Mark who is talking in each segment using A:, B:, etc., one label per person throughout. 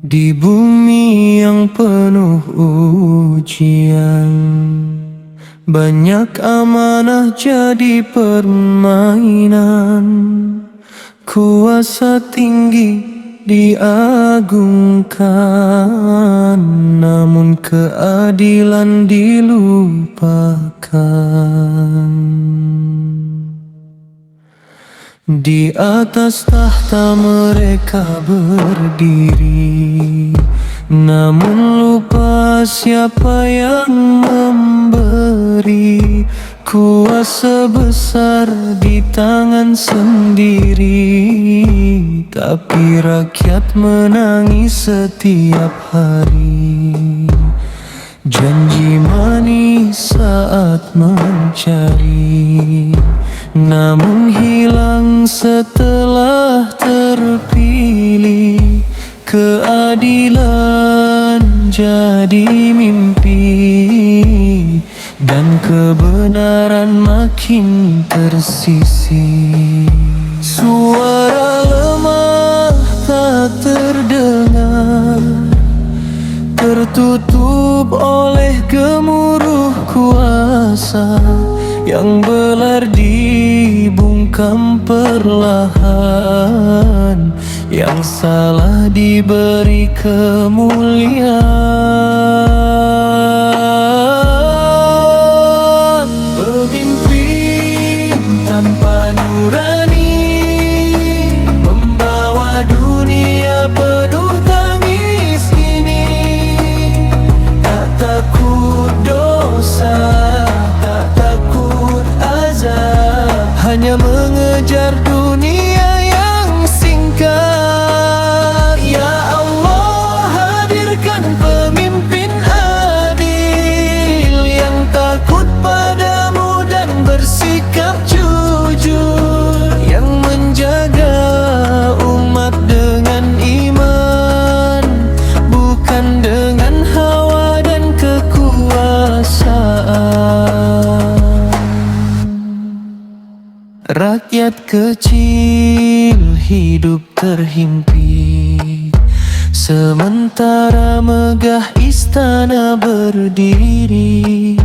A: Di bumi yang penuh ujian, banyak amanah jadi permainan. Kuasa tinggi diagungkan, namun keadilan dilupakan. Di atas tahta mereka berdiri, namun lupa siapa yang memberi. Kuasa besar di tangan sendiri, tapi rakyat menangis setiap hari. Janji manis saat mencari, namun hilang setelah terpilih. Keadilan jadi mimpi, dan kebenaran makin tersisih. Suara lemah tak terdengar, tertutup oleh gemuruh kuasa yang belar dibungkam perlahan. Yang salah diberi kemuliaan. Pemimpin tanpa nurani, membawa dunia penuh tangis ini. Tak takut dosa, tak takut azab, hanya mengejar dunia yang singkat. Ya Allah, hadirkan pemimpin adil yang takut padamu dan bersikap jujur, yang menjaga umat dengan iman, bukan dengan hawa dan kekuasaan. Rakyat kecil hidup terhimpit, sementara megah istana berdiri.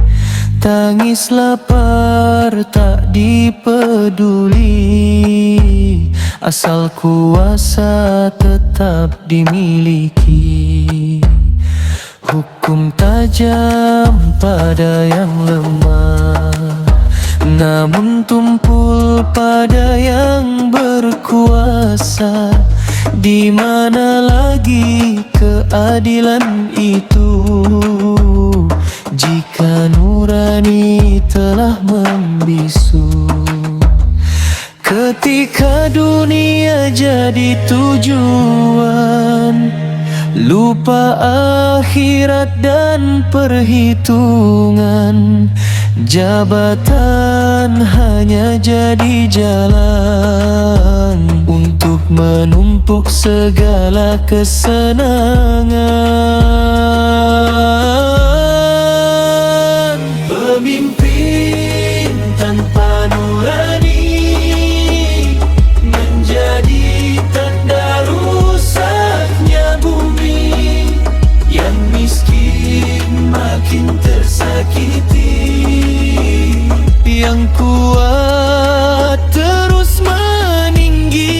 A: Tangis lapar tak dipeduli, asal kuasa tetap dimiliki. Hukum tajam pada yang lemah, namun tumpul pada yang berkuasa. Di mana lagi keadilan itu, jika nurani telah membisu? Ketika dunia jadi tujuan, lupa akhirat dan perhitungan. Jabatan hanya jadi jalan untuk menumpuk segala kesenangan. Pemimpin tanpa nurani menjadi tanda rusaknya bumi. Yang miskin makin tersakiti, yang kuat terus meninggi.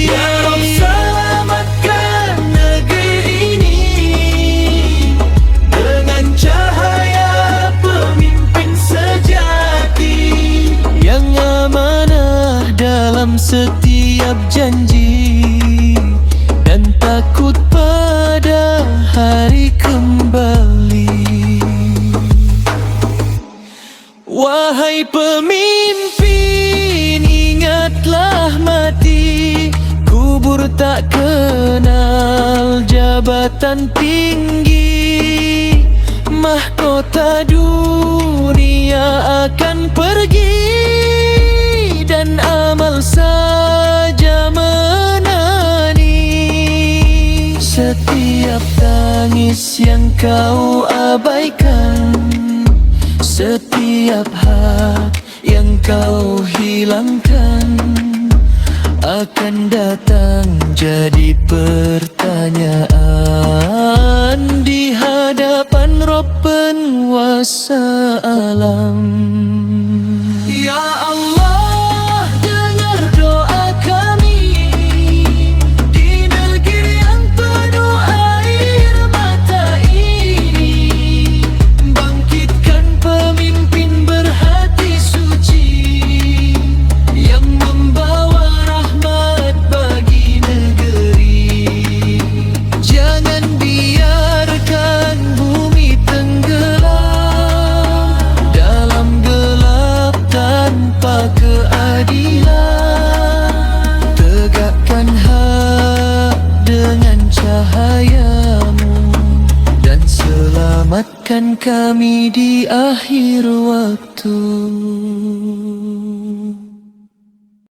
A: Ya Rabb, selamatkan negeri ini dengan cahaya pemimpin sejati, yang amanah dalam setiap janji, dan takut pada hari kembali. Wahai pemimpin, ingatlah mati, kubur kubur tak kenal jabatan tinggi, mahkota dunia akan pergi, dan amal saja menani. Setiap tangis yang kau abaikan, setiap hak yang kau hilangkan, akan datang jadi pertanyaan di hadapan Rabb penguasa alam. Ya Allah, dengar doa kami di negeri yang penuh air mata ini. Bangkitkan pemimpin berhati suci yang membawa rahmat bagi negeri. Jangan biarkan bumi tenggelam dalam gelap tanpa keadilan. Tegakkan hak dengan cahayamu, dan selamatkan kami di akhir waktu.